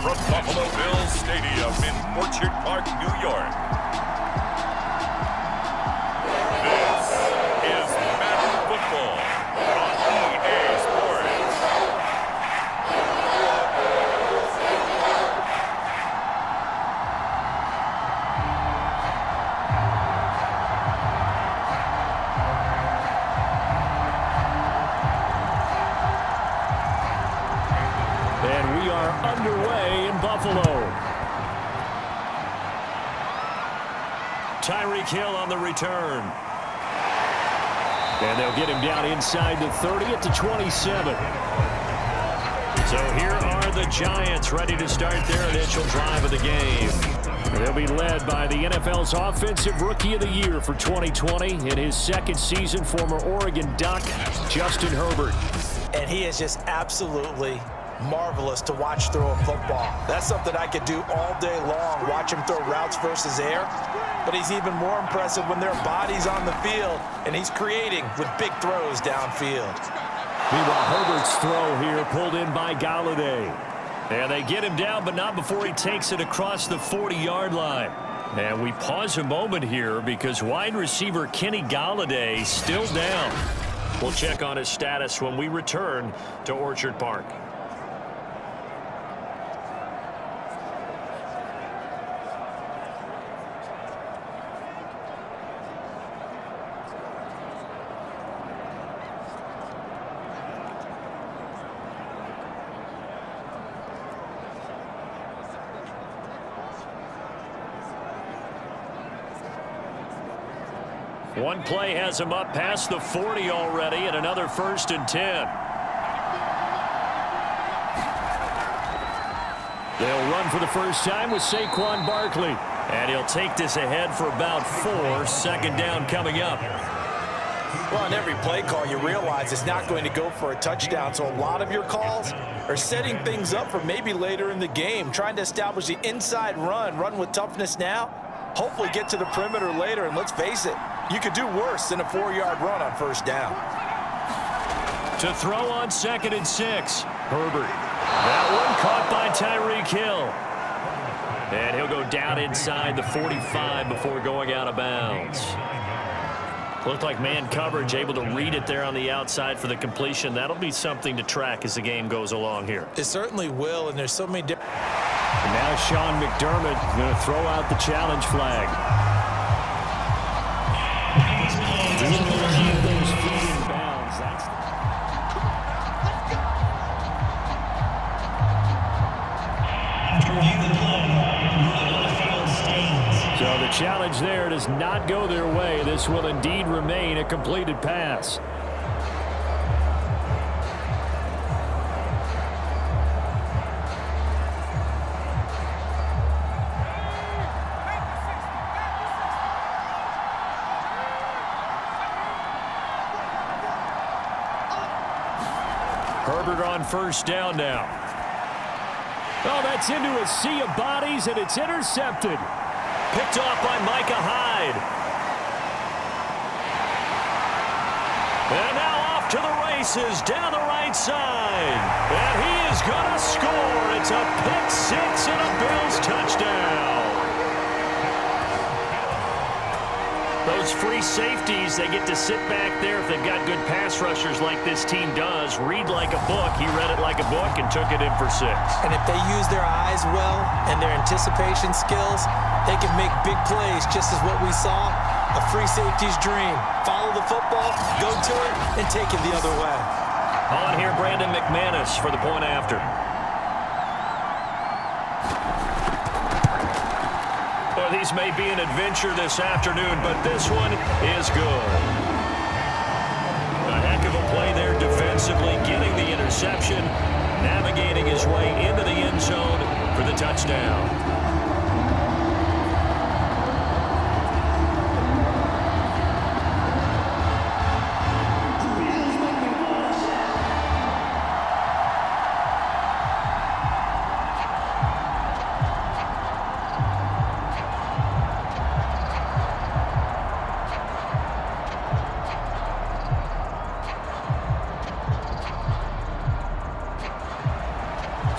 from Buffalo Bills Stadium in Orchard Park, New York. This is Madden Football on EA Sports. And we are underway in Buffalo. Tyreek Hill on the return. And they'll get him down inside the 30 at the 27. So here are the Giants ready to start their initial drive of the game. They'll be led by the NFL's Offensive Rookie of the Year for 2020. In his second season, former Oregon Duck, Justin Herbert. And he is just absolutely marvelous to watch throw a football. That's something I could do all day long, watch him throw routes versus air. But he's even more impressive when their body's on the field and he's creating with big throws downfield. Meanwhile, Herbert's throw here pulled in by Golladay. And they get him down, but not before he takes it across the 40-yard line. And we pause a moment here because wide receiver Kenny Golladay still down. We'll check on his status when we return to Orchard Park. One play has him up past the 40 already, and another 1st and 10. They'll run for the first time with Saquon Barkley. And he'll take this ahead for about 4. 2nd down coming up. Well, on every play call, you realize it's not going to go for a touchdown. So a lot of your calls are setting things up for maybe later in the game, trying to establish the inside run with toughness now, hopefully get to the perimeter later. And let's face it, you could do worse than a 4-yard run on 1st down. To throw on 2nd and 6. Herbert. That one caught by Tyreek Hill. And he'll go down inside the 45 before going out of bounds. Looked like man coverage able to read it there on the outside for the completion. That'll be something to track as the game goes along here. It certainly will, and there's so many different... And now Sean McDermott going to throw out the challenge flag. So the challenge there does not go their way. This will indeed remain a completed pass. Herbert on 1st down now. Oh, that's into a sea of bodies, and it's intercepted. Picked off by Micah Hyde. And now off to the races down the right side. And he is going to score. It's a pick-6 and a Bills touchdown. Those free safeties, they get to sit back there if they've got good pass rushers like this team does. Read like a book. He read it like a book and took it in for 6. And if they use their eyes well and their anticipation skills, they can make big plays, just as what we saw. A free safety's dream. Follow the football, go to it, and take it the other way. On here, Brandon McManus for the point after. Well, these may be an adventure this afternoon, but this one is good. A heck of a play there defensively, getting the interception, navigating his way into the end zone for the touchdown.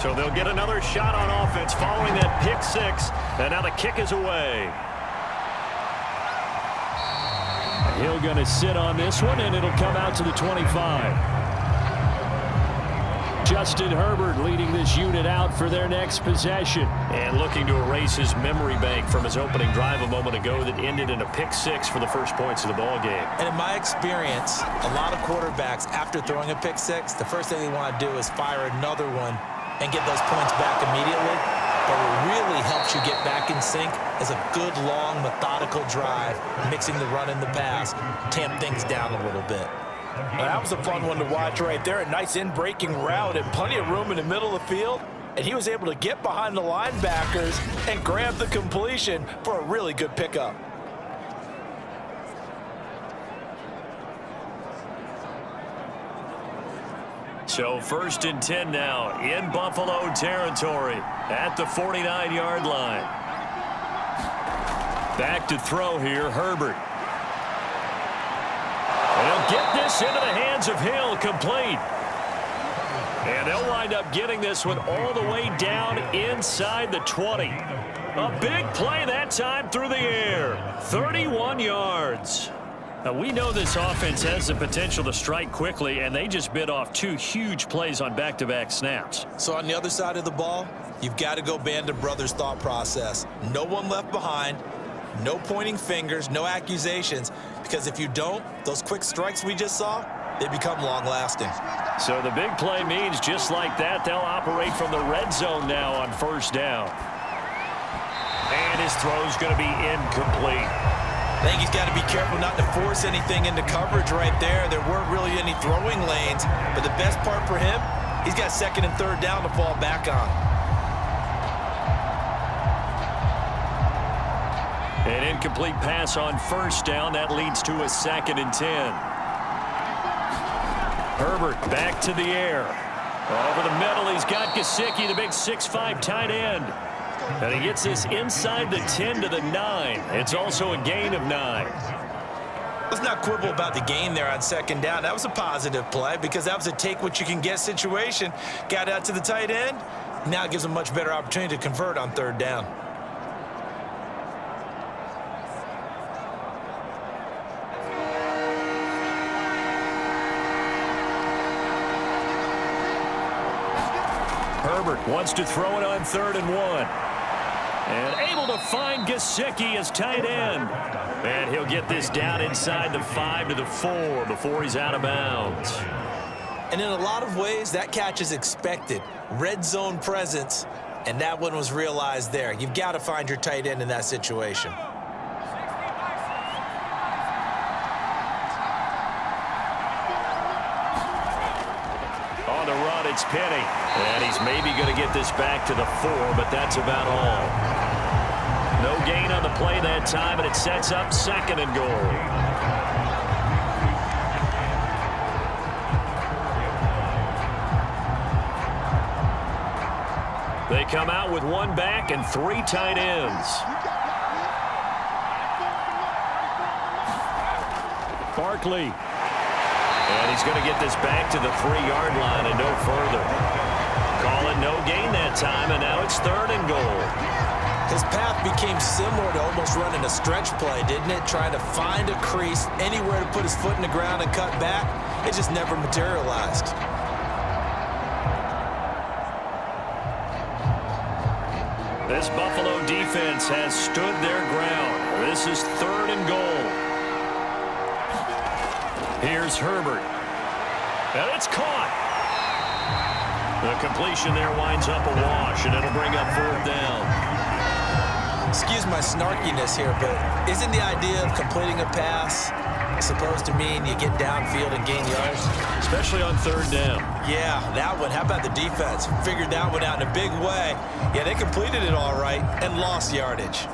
So they'll get another shot on offense following that pick six. And now the kick is away. Hill going to sit on this one, and it'll come out to the 25. Justin Herbert leading this unit out for their next possession. And looking to erase his memory bank from his opening drive a moment ago that ended in a pick six for the first points of the ball game. And in my experience, a lot of quarterbacks, after throwing a pick six, the first thing they want to do is fire another one and get those points back immediately. But what really helps you get back in sync is a good, long, methodical drive, mixing the run and the pass, tamp things down a little bit. Well, that was a fun one to watch right there. A nice in-breaking route and plenty of room in the middle of the field. And he was able to get behind the linebackers and grab the completion for a really good pickup. So 1st and 10 now in Buffalo territory at the 49-yard line. Back to throw here, Herbert. They'll get this into the hands of Hill, complete. And they'll wind up getting this one all the way down inside the 20. A big play that time through the air. 31 yards. Now, we know this offense has the potential to strike quickly, and they just bit off 2 huge plays on back-to-back snaps. So on the other side of the ball, you've got to go Band of Brothers thought process. No one left behind, no pointing fingers, no accusations, because if you don't, those quick strikes we just saw, they become long-lasting. So the big play means just like that, they'll operate from the red zone now on 1st down. And his throw's going to be incomplete. I think he's got to be careful not to force anything into coverage right there. There weren't really any throwing lanes, but the best part for him, he's got 2nd and 3rd down to fall back on. An incomplete pass on 1st down. That leads to a 2nd and 10. Herbert back to the air. Over the middle, he's got Gesicki, the big 6'5" tight end. And he gets this inside the 10 to the 9. It's also a gain of 9. Let's not quibble about the gain there on 2nd down. That was a positive play because that was a take-what-you-can-get situation. Got out to the tight end. Now it gives him a much better opportunity to convert on 3rd down. Herbert wants to throw it on 3rd and 1. And able to find Gesicki as tight end. And he'll get this down inside the 5 to the 4 before he's out of bounds. And in a lot of ways, that catch is expected. Red zone presence, and that one was realized there. You've got to find your tight end in that situation. On the run, it's Penny. And he's maybe going to get this back to the 4, but that's about all. No gain on the play that time, and it sets up 2nd and goal. They come out with 1 back and 3 tight ends. Barkley. And he's going to get this back to the 3-yard line and no further. Call it no gain that time, and now it's 3rd and goal. His path became similar to almost running a stretch play, didn't it? Trying to find a crease, anywhere to put his foot in the ground and cut back. It just never materialized. This Buffalo defense has stood their ground. This is 3rd and goal. Here's Herbert. And it's caught. The completion there winds up a wash, and it'll bring up 4th down. Excuse my snarkiness here, but isn't the idea of completing a pass supposed to mean you get downfield and gain yards? Especially on 3rd down. Yeah, that one. How about the defense? Figured that one out in a big way. Yeah, they completed it all right and lost yardage.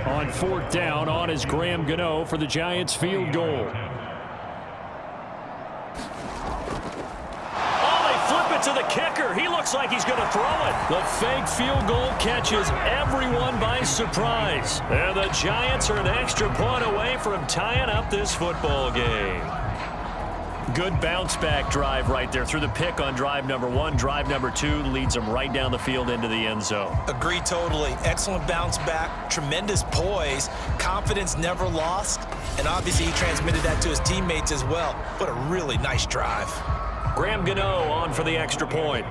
On 4th down, on is Graham Gano for the Giants field goal. To the kicker. here. He looks like he's going to throw it. The fake field goal catches everyone by surprise. And the Giants are an extra point away from tying up this football game. Good bounce-back drive right there through the pick on drive number 1. Drive number 2 leads them right down the field into the end zone. Agree totally. Excellent bounce back, tremendous poise, confidence never lost, and obviously he transmitted that to his teammates as well. What a really nice drive. Graham Gano on for the extra point.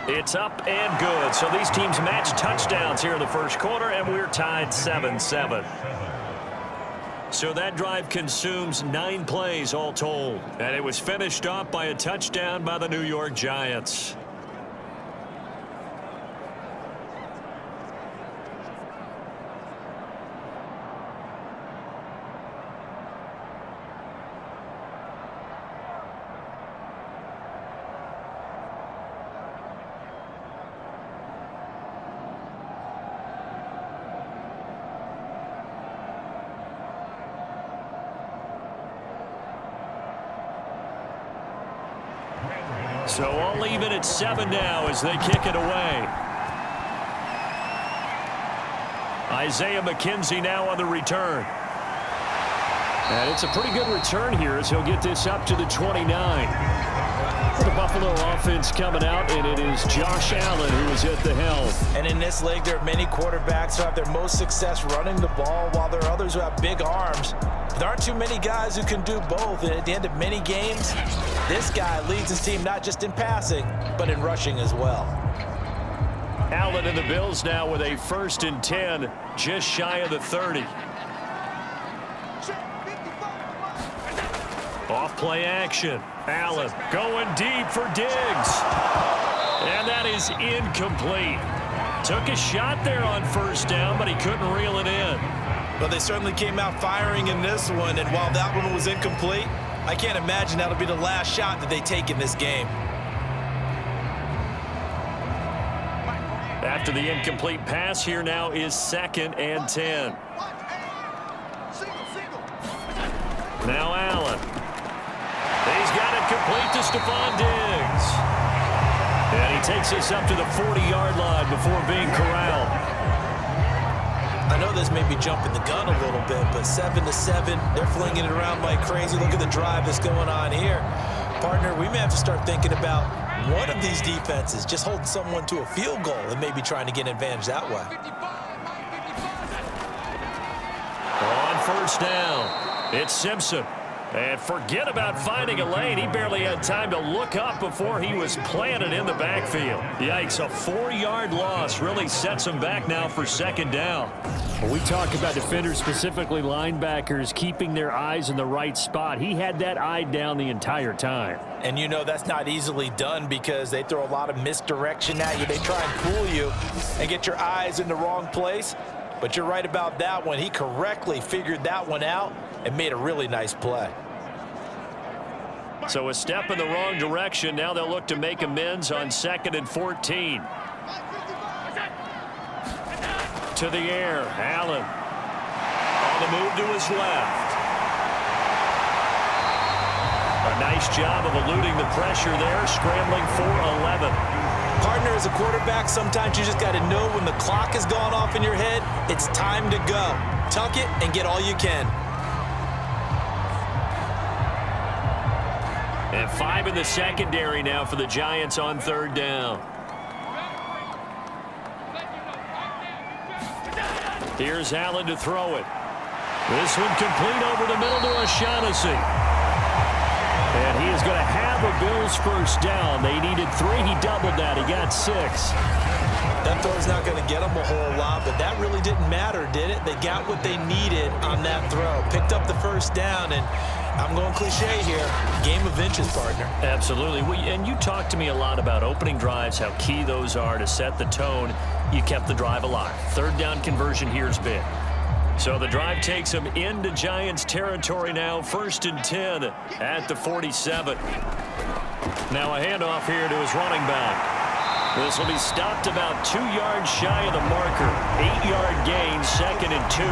It's up and good. So these teams match touchdowns here in the first quarter, and we're tied 7-7. So that drive consumes 9 plays all told. And it was finished off by a touchdown by the New York Giants. So all even at 7 now as they kick it away. Isaiah McKenzie now on the return. And it's a pretty good return here as he'll get this up to the 29. The Buffalo offense coming out, and it is Josh Allen who is at the helm. And in this league, there are many quarterbacks who have their most success running the ball, while there are others who have big arms. There aren't too many guys who can do both, and at the end of many games, this guy leads his team not just in passing, but in rushing as well. Allen and the Bills now with a 1st and 10, just shy of the 30. Off-play action. Allen going deep for Diggs. And that is incomplete. Took a shot there on 1st down, but he couldn't reel it in. Well, they certainly came out firing in this one, and while that one was incomplete, I can't imagine that'll be the last shot that they take in this game. After the incomplete pass, here now is 2nd and 10. Now Allen. He's got it complete to Stephon Diggs. And he takes this up to the 40-yard line before being corralled. I know this may be jumping the gun a little bit, but 7-7, they're flinging it around like crazy. Look at the drive that's going on here. Partner, we may have to start thinking about one of these defenses just holding someone to a field goal and maybe trying to get an advantage that way. On 1st down, it's Simpson. And forget about finding a lane. He barely had time to look up before he was planted in the backfield. Yikes, a 4-yard loss really sets him back now for 2nd down. Well, we talk about defenders, specifically linebackers, keeping their eyes in the right spot. He had that eye down the entire time. And you know that's not easily done because they throw a lot of misdirection at you. They try and fool you and get your eyes in the wrong place. But you're right about that one. He correctly figured that one out and made a really nice play. So a step in the wrong direction. Now they'll look to make amends on 2nd and 14. To the air, Allen. On the move to his left. A nice job of eluding the pressure there, scrambling for 11. Partner, as a quarterback, sometimes you just got to know when the clock has gone off in your head, it's time to go. Tuck it and get all you can. And 5 in the secondary now for the Giants on 3rd down. Here's Allen to throw it. This one complete over the middle to O'Shaughnessy. And he is going to have a Bills 1st down. They needed 3. He doubled that. He got 6. That throw's not going to get them a whole lot, but that really didn't matter, did it? They got what they needed on that throw. Picked up the 1st down, and I'm going cliche here. Game of inches, partner. Absolutely. And you talked to me a lot about opening drives, how key those are to set the tone. You kept the drive alive. 3rd down conversion here is big. So the drive takes him into Giants territory now. 1st and 10 at the 47. Now a handoff here to his running back. This will be stopped about 2 yards shy of the marker. 8-yard gain, 2nd and 2.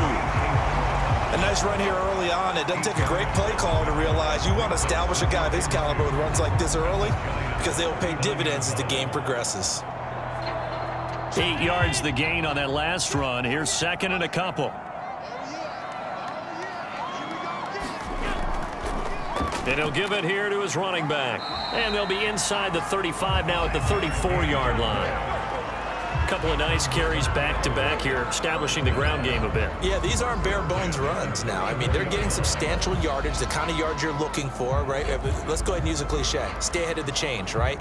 A nice run here early on. It doesn't take a great play caller to realize you want to establish a guy of his caliber with runs like this early because they'll pay dividends as the game progresses. 8 yards the gain on that last run. Here's second and a couple. And he'll give it here to his running back. And they'll be inside the 35 now at the 34-yard line. Couple of nice carries back-to-back here, establishing the ground game a bit. Yeah, these aren't bare-bones runs now. I mean, they're getting substantial yardage, the kind of yards you're looking for, right? Let's go ahead and use a cliche. Stay ahead of the change, right?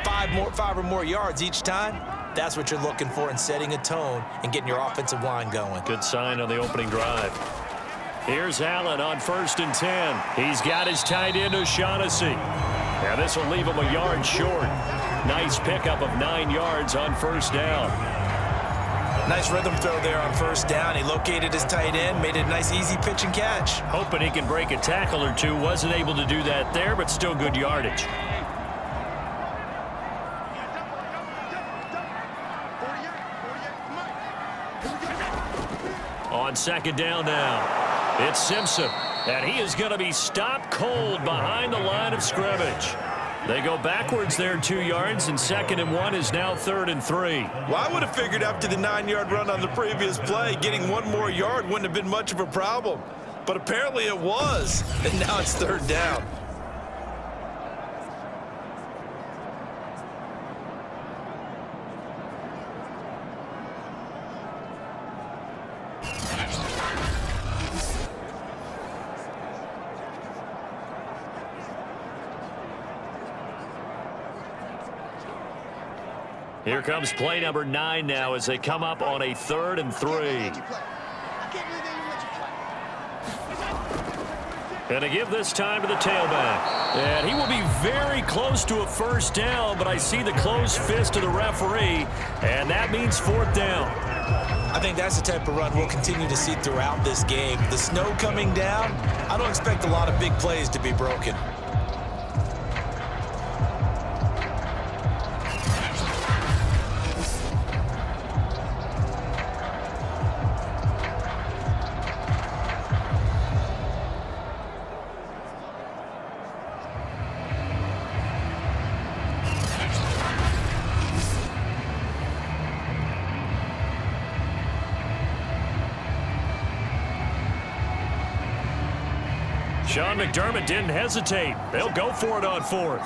5 or more yards each time. That's what you're looking for in setting a tone and getting your offensive line going. Good sign on the opening drive. Here's Allen on 1st and 10. He's got his tight end, O'Shaughnessy. Now this will leave him a yard short. Nice pickup of 9 yards on 1st down. Nice rhythm throw there on 1st down. He located his tight end, made it a nice easy pitch and catch. Hoping he can break a tackle or two. Wasn't able to do that there, but still good yardage. On 2nd down now, it's Simpson. And he is going to be stopped cold behind the line of scrimmage. They go backwards there 2 yards, and 2nd and 1 is now 3rd and 3. Well, I would have figured after the 9-yard run on the previous play, getting 1 more yard wouldn't have been much of a problem. But apparently it was, and now it's 3rd down. Here comes play number 9 now as they come up on a 3rd and 3. And to give this time to the tailback. And he will be very close to a 1st down, but I see the closed fist of the referee, and that means 4th down. I think that's the type of run we'll continue to see throughout this game. The snow coming down, I don't expect a lot of big plays to be broken. Sean McDermott didn't hesitate. They'll go for it on 4th.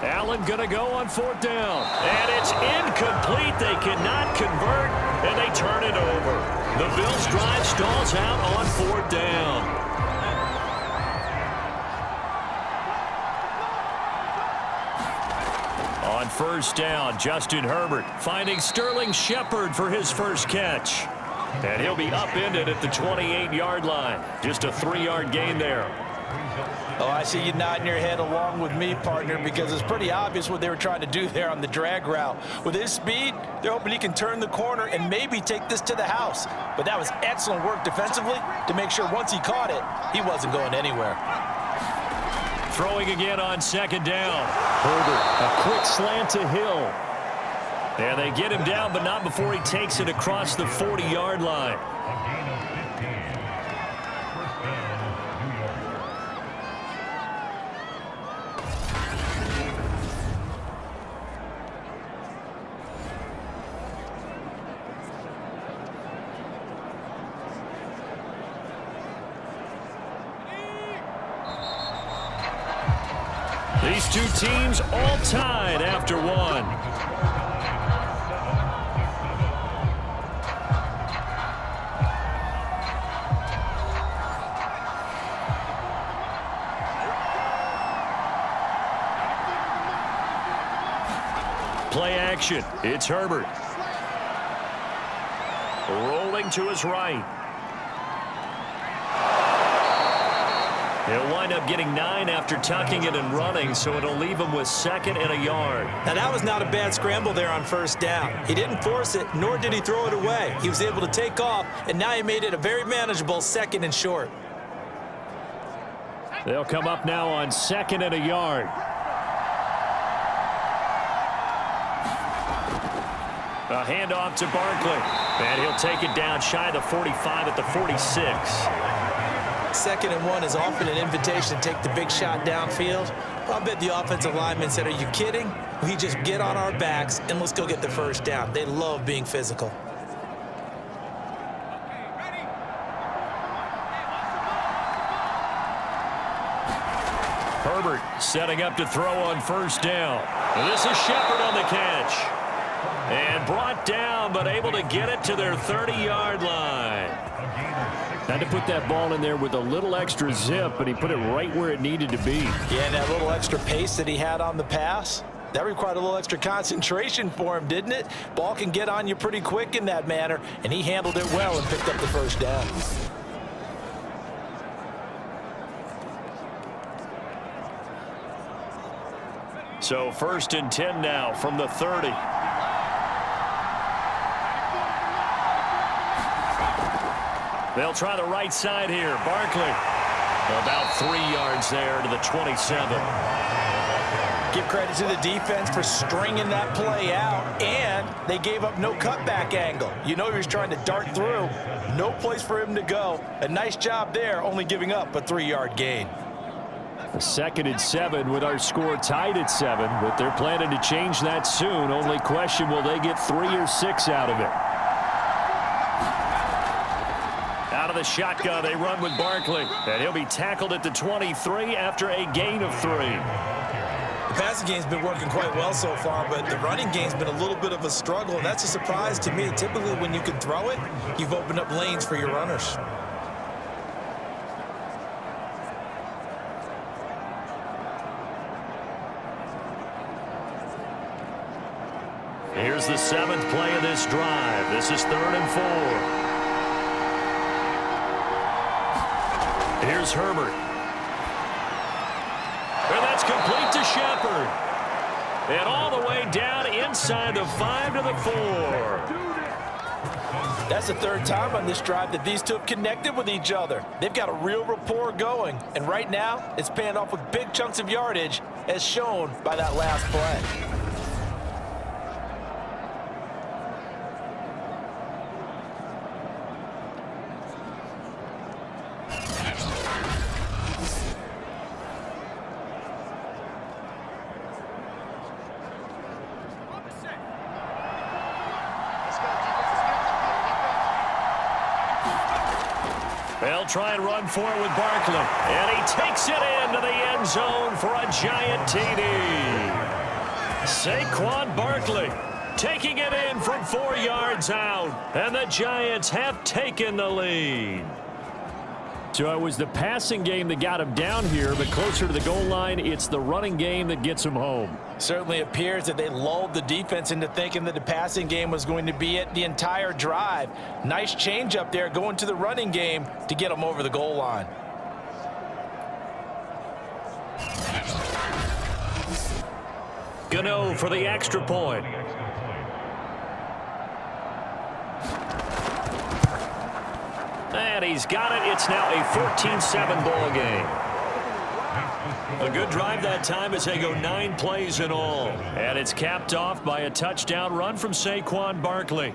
Allen going to go on 4th down. And it's incomplete. They cannot convert, and they turn it over. The Bills' drive stalls out on 4th down. On 1st down, Justin Herbert finding Sterling Shepard for his first catch. And he'll be upended at the 28-yard line. Just a 3-yard gain there. Oh, I see you nodding your head along with me, partner, because it's pretty obvious what they were trying to do there on the drag route. With his speed, they're hoping he can turn the corner and maybe take this to the house. But that was excellent work defensively to make sure once he caught it, he wasn't going anywhere. Throwing again on 2nd down. Herbert, a quick slant to Hill. And they get him down, but not before he takes it across the 40-yard line. These two teams all tied after 1. Play action. It's Herbert. Rolling to his right. He'll wind up getting 9 after tucking it and running, so it'll leave him with 2nd and a yard. Now, that was not a bad scramble there on 1st down. He didn't force it, nor did he throw it away. He was able to take off, and now he made it a very manageable 2nd and short. They'll come up now on 2nd and a yard. A handoff to Barkley. And he'll take it down shy of the 45 at the 46. 2nd and 1 is often an invitation to take the big shot downfield. I bet the offensive lineman said, are you kidding? We just get on our backs and let's go get the first down. They love being physical. Herbert setting up to throw on 1st down. And this is Shepard on the catch. And brought down, but able to get it to their 30-yard line. Had to put that ball in there with a little extra zip, but he put it right where it needed to be. Yeah, and that little extra pace that he had on the pass, that required a little extra concentration for him, didn't it? Ball can get on you pretty quick in that manner, and he handled it well and picked up the 1st down. So 1st and 10 now from the 30. They'll try the right side here. Barkley about 3 yards there to the 27. Give credit to the defense for stringing that play out, and they gave up no cutback angle. You know he was trying to dart through. No place for him to go. A nice job there, only giving up a 3-yard gain. 2nd and 7 with our score tied at 7, but they're planning to change that soon. Only question, will they get 3 or 6 out of it? Out of the shotgun, they run with Barkley. And he'll be tackled at the 23 after a gain of 3. The passing game's been working quite well so far, but the running game's been a little bit of a struggle, and that's a surprise to me. Typically, when you can throw it, you've opened up lanes for your runners. Here's the 7th play of this drive. This is 3rd and 4. Here's Herbert. And that's complete to Shepard. And all the way down inside the 5 to the 4. That's the 3rd time on this drive that these two have connected with each other. They've got a real rapport going. And right now, it's paying off with big chunks of yardage, as shown by that last play. They'll try and run for it with Barkley. And he takes it into the end zone for a giant TD. Saquon Barkley taking it in from 4 yards out. And the Giants have taken the lead. So it was the passing game that got him down here, but closer to the goal line, it's the running game that gets him home. Certainly appears that they lulled the defense into thinking that the passing game was going to be it the entire drive. Nice change up there going to the running game to get them over the goal line. Gano for the extra point. And he's got it. It's now a 14-7 ball game. A good drive that time as they go 9 plays in all. And it's capped off by a touchdown run from Saquon Barkley.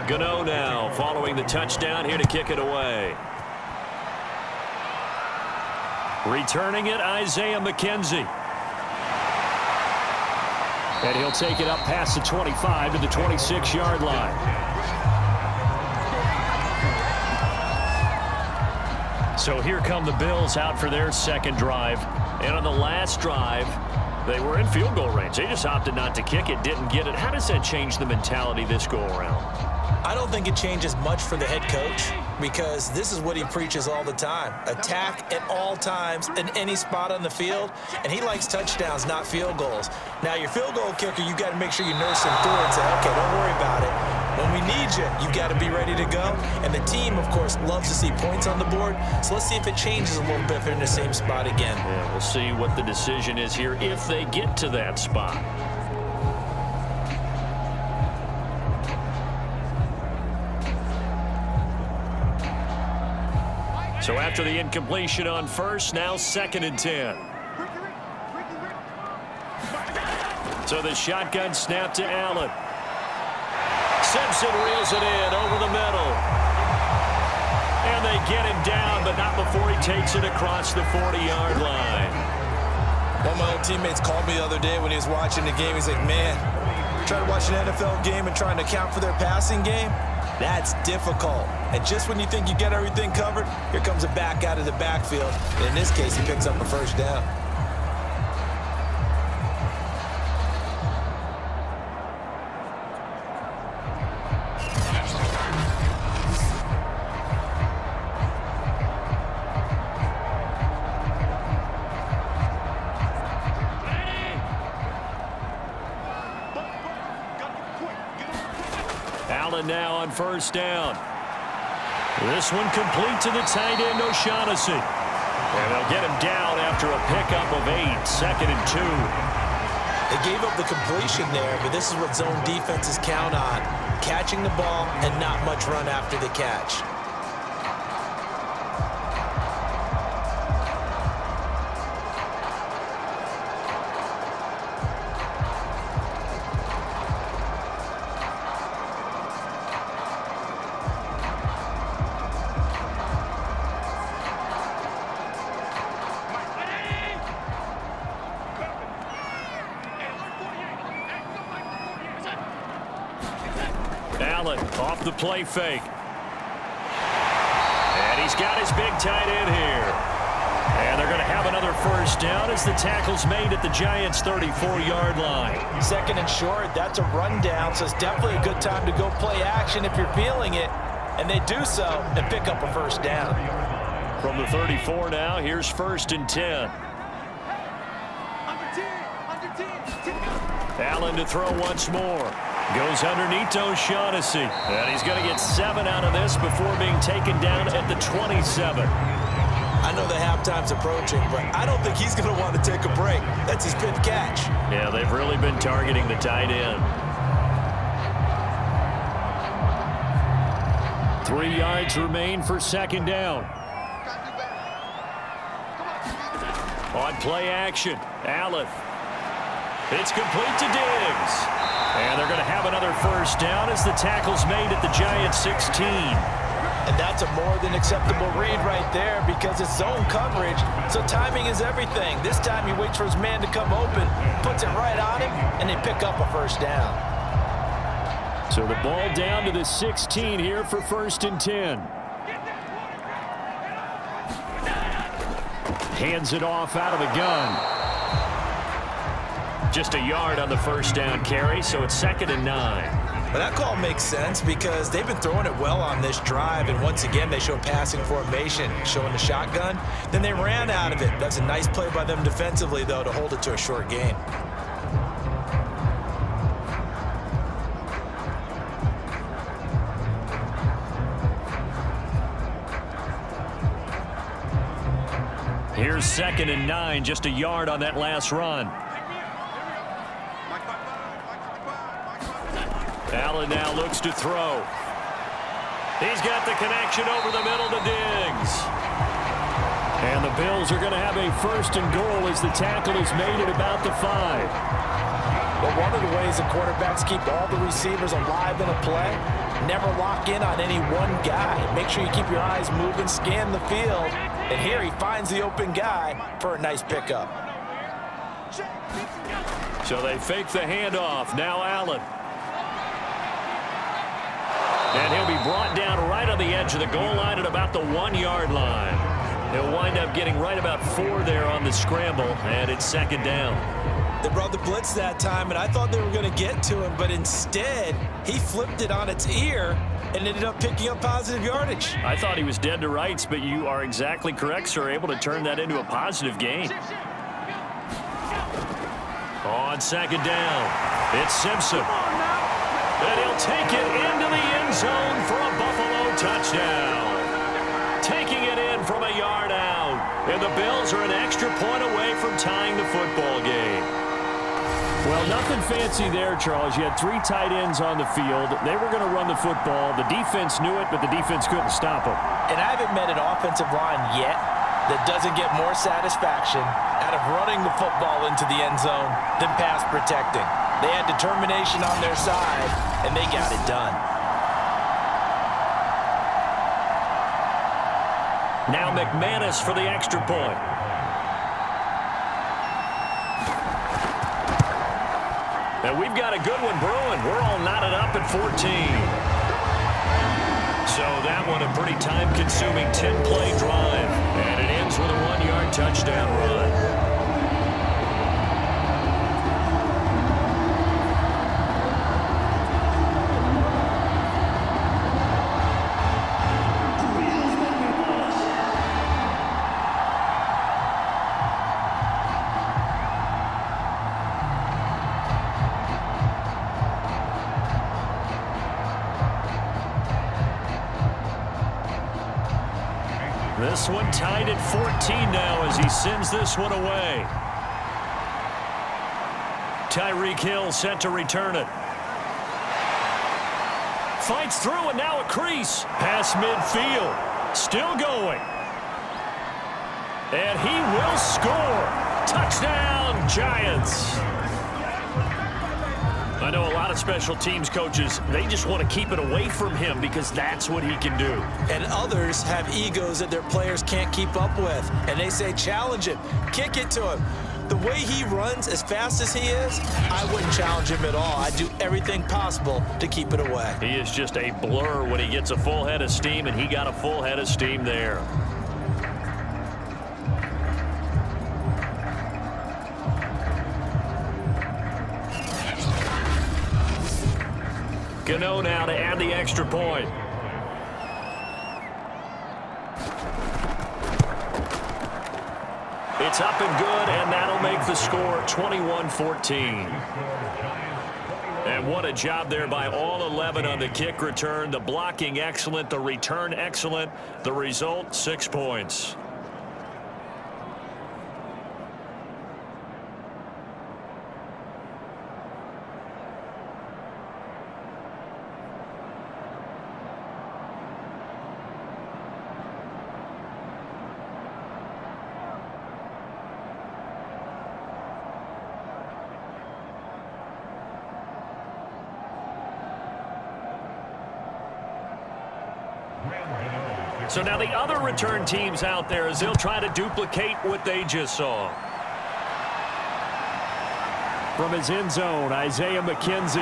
Gano now following the touchdown here to kick it away. Returning it, Isaiah McKenzie. And he'll take it up past the 25 to the 26-yard line. So here come the Bills out for their second drive. And on the last drive, they were in field goal range. They just opted not to kick it, didn't get it. How does that change the mentality this go around? I don't think it changes much for the head coach because this is what he preaches all the time. Attack at all times in any spot on the field, and he likes touchdowns, not field goals. Now, your field goal kicker, you got to make sure you nurse him through it and say, okay, don't worry about it. When we need you, you got to be ready to go. And the team, of course, loves to see points on the board, so let's see if it changes a little bit if they're in the same spot again. Yeah, we'll see what the decision is here if they get to that spot. So after the incompletion on first, now 2nd and 10. So the shotgun snap to Allen. Simpson reels it in over the middle. And they get him down, but not before he takes it across the 40-yard line. One of my old teammates called me the other day when he was watching the game. He's like, man, trying to watch an NFL game and trying to account for their passing game? That's difficult. And just when you think you get everything covered, here comes a back out of the backfield. And in this case, he picks up a first down. Allen now on first down. This one complete to the tight end, O'Shaughnessy. And they'll get him down after a pickup of 8, 2nd and 2. They gave up the completion there, but this is what zone defenses count on. Catching the ball and not much run after the catch. Allen off the play fake. And he's got his big tight end here. And they're going to have another first down as the tackle's made at the Giants' 34-yard line. 2nd and short, that's a rundown, so it's definitely a good time to go play action if you're feeling it. And they do so and pick up a first down. From the 34 now, here's 1st and 10. Allen to throw once more. Goes underneath to O'Shaughnessy. And he's going to get 7 out of this before being taken down at the 27. I know the halftime's approaching, but I don't think he's going to want to take a break. That's his 5th catch. Yeah, they've really been targeting the tight end. 3 yards remain for 2nd down. On play action, Allen. It's complete to Diggs. And they're going to have another first down as the tackle's made at the Giants' 16. And that's a more than acceptable read right there because it's zone coverage, so timing is everything. This time he waits for his man to come open, puts it right on him, and they pick up a first down. So the ball down to the 16 here for 1st and 10. Hands it off out of the gun. Just a yard on the first down carry, so it's 2nd and 9. But that call makes sense because they've been throwing it well on this drive, and once again they show passing formation, showing the shotgun. Then they ran out of it. That's a nice play by them defensively, though, to hold it to a short gain. Here's 2nd and 9, just a yard on that last run. Allen now looks to throw. He's got the connection over the middle to Diggs. And the Bills are going to have a 1st and goal as the tackle is made at about the 5. But one of the ways the quarterbacks keep all the receivers alive in a play, never lock in on any one guy. Make sure you keep your eyes moving, scan the field. And here he finds the open guy for a nice pickup. So they fake the handoff. Now Allen. And he'll be brought down right on the edge of the goal line at about the 1-yard line. He'll wind up getting right about 4 there on the scramble, and it's 2nd down. They brought the blitz that time, and I thought they were going to get to him, but instead, he flipped it on its ear and ended up picking up positive yardage. I thought he was dead to rights, but you are exactly correct, sir. Able to turn that into a positive gain. On second down, it's Simpson. And he'll take it into the end zone for a Buffalo touchdown. Taking it in from a yard out. And the Bills are an extra point away from tying the football game. Well, nothing fancy there, Charles. You had 3 tight ends on the field. They were going to run the football. The defense knew it, but the defense couldn't stop them. And I haven't met an offensive line yet that doesn't get more satisfaction out of running the football into the end zone than pass protecting. They had determination on their side, and they got it done. Now McManus for the extra point. And we've got a good one brewing. We're all knotted up at 14. So that one a pretty time-consuming 10-play drive. And it ends with a 1-yard touchdown run. This one tied at 14 now as he sends this one away. Tyreek Hill set to return it. Fights through and now a crease. Past midfield. Still going. And he will score. Touchdown, Giants. I know a lot of special teams coaches, they just want to keep it away from him because that's what he can do. And others have egos that their players can't keep up with. And they say, challenge him, kick it to him. The way he runs as fast as he is, I wouldn't challenge him at all. I'd do everything possible to keep it away. He is just a blur when he gets a full head of steam, and he got a full head of steam there. Gano now to add the extra point. It's up and good, and that'll make the score 21-14. And what a job there by all 11 on the kick return. The blocking excellent, the return excellent. The result, 6 points. So now the other return teams out there as they'll try to duplicate what they just saw. From his end zone, Isaiah McKenzie.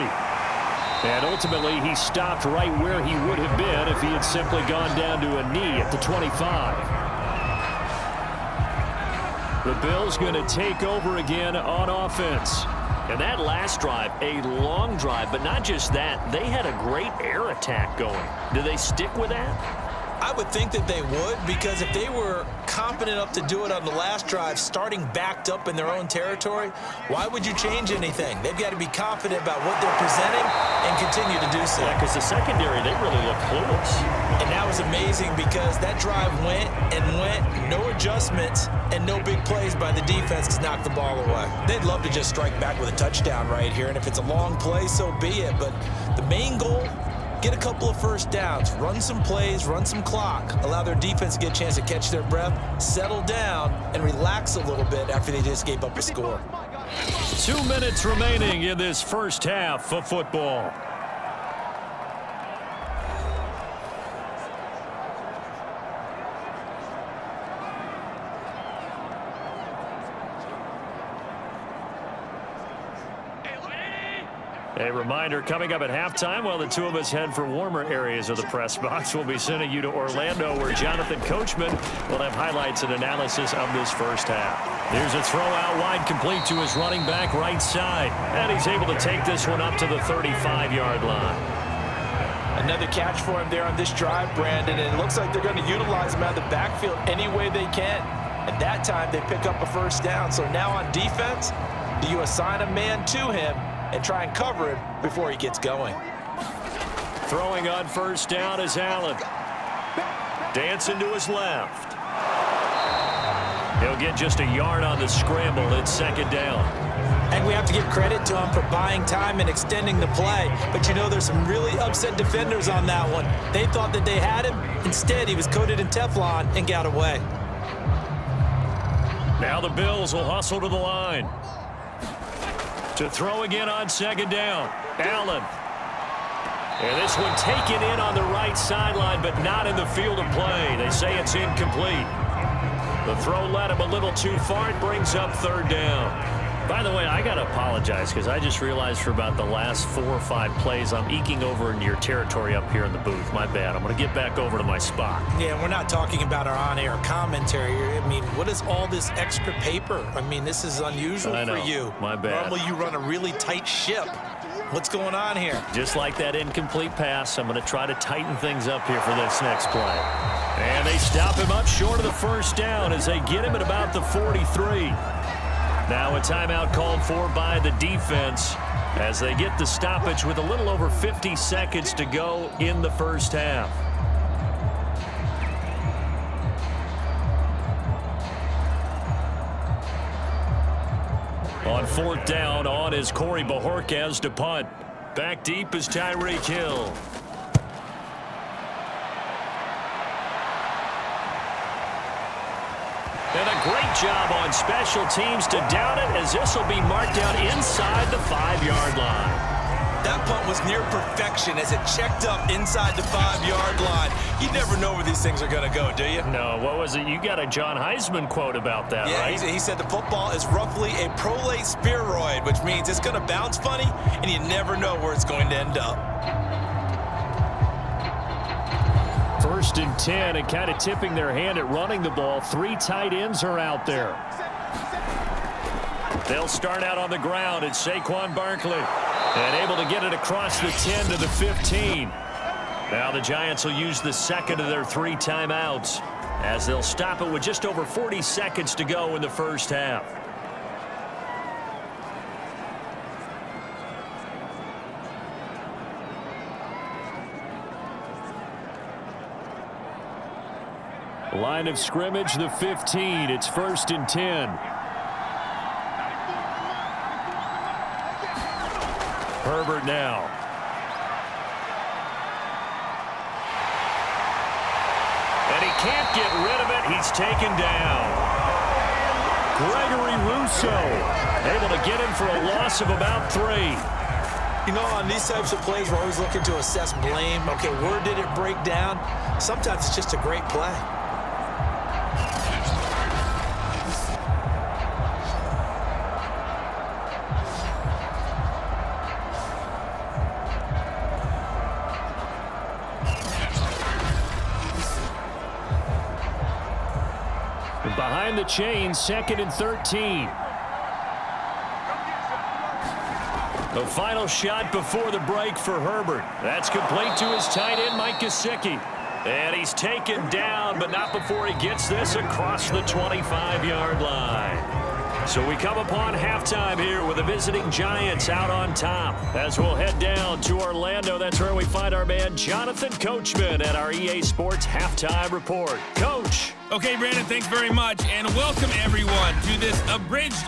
And ultimately, he stopped right where he would have been if he had simply gone down to a knee at the 25. The Bills going to take over again on offense. And that last drive, a long drive, but not just that. They had a great air attack going. Do they stick with that? I would think that they would, because if they were confident enough to do it on the last drive, starting backed up in their own territory, why would you change anything? They've got to be confident about what they're presenting and continue to do so. Yeah, because the secondary, they really look clueless. And that was amazing because that drive went and went, no adjustments, and no big plays by the defense to knock the ball away. They'd love to just strike back with a touchdown right here, and if it's a long play, so be it. But the main goal, get a couple of first downs, run some plays, run some clock, allow their defense to get a chance to catch their breath, settle down, and relax a little bit after they just gave up a score. 2 minutes remaining in this first half of football. A reminder, coming up at halftime, while the two of us head for warmer areas of the press box, we'll be sending you to Orlando, where Jonathan Coachman will have highlights and analysis of this first half. Here's a throw out wide, complete to his running back right side. And he's able to take this one up to the 35-yard line. Another catch for him there on this drive, Brandon, and it looks like they're going to utilize him out of the backfield any way they can. At that time, they pick up a first down. So now on defense, do you assign a man to him and try and cover him before he gets going? Throwing on first down is Allen. Dancing to his left. He'll get just a yard on the scramble. It's second down. And we have to give credit to him for buying time and extending the play. But you know, there's some really upset defenders on that one. They thought that they had him. Instead, he was coated in Teflon and got away. Now the Bills will hustle to the line. To throw again on second down. Allen. And this one taken in on the right sideline, but not in the field of play. They say it's incomplete. The throw led him a little too far. It brings up third down. By the way, I got to apologize because I just realized for about the last 4 or 5 plays, I'm eking over into your territory up here in the booth. My bad. I'm going to get back over to my spot. Yeah, we're not talking about our on-air commentary. I mean, what is all this extra paper? I mean, this is unusual for you. My bad. Normally you run a really tight ship. What's going on here? Just like that incomplete pass, I'm going to try to tighten things up here for this next play. And they stop him up short of the first down as they get him at about the 43. Now a timeout called for by the defense as they get the stoppage with a little over 50 seconds to go in the first half. On fourth down, on is Corey Bojorquez to punt. Back deep is Tyreek Hill. And a great job on special teams to down it, as this will be marked down inside the 5-yard line. That punt was near perfection as it checked up inside the 5-yard line. You never know where these things are going to go, do you? No, what was it? You got a John Heisman quote about that, right? Yeah, he said the football is roughly a prolate spheroid, which means it's going to bounce funny, and you never know where it's going to end up. First and 10, and kind of tipping their hand at running the ball. 3 tight ends are out there. They'll start out on the ground. It's Saquon Barkley. And able to get it across the 10 to the 15. Now the Giants will use the second of their 3 timeouts as they'll stop it with just over 40 seconds to go in the first half. Line of scrimmage, the 15. It's first and 10. Herbert now. And he can't get rid of it. He's taken down. Gregory Rousseau able to get him for a loss of about 3. You know, on these types of plays, we're always looking to assess blame. Okay, where did it break down? Sometimes it's just a great play. behind the chain, second and 13. The final shot before the break for Herbert. That's complete to his tight end, Mike Gesicki. And he's taken down, but not before he gets this across the 25-yard line. So we come upon halftime here with the visiting Giants out on top. As we'll head down to Orlando, that's where we find our man Jonathan Coachman at our EA Sports Halftime Report. Coach. Okay, Brandon, thanks very much, and welcome everyone to this abridged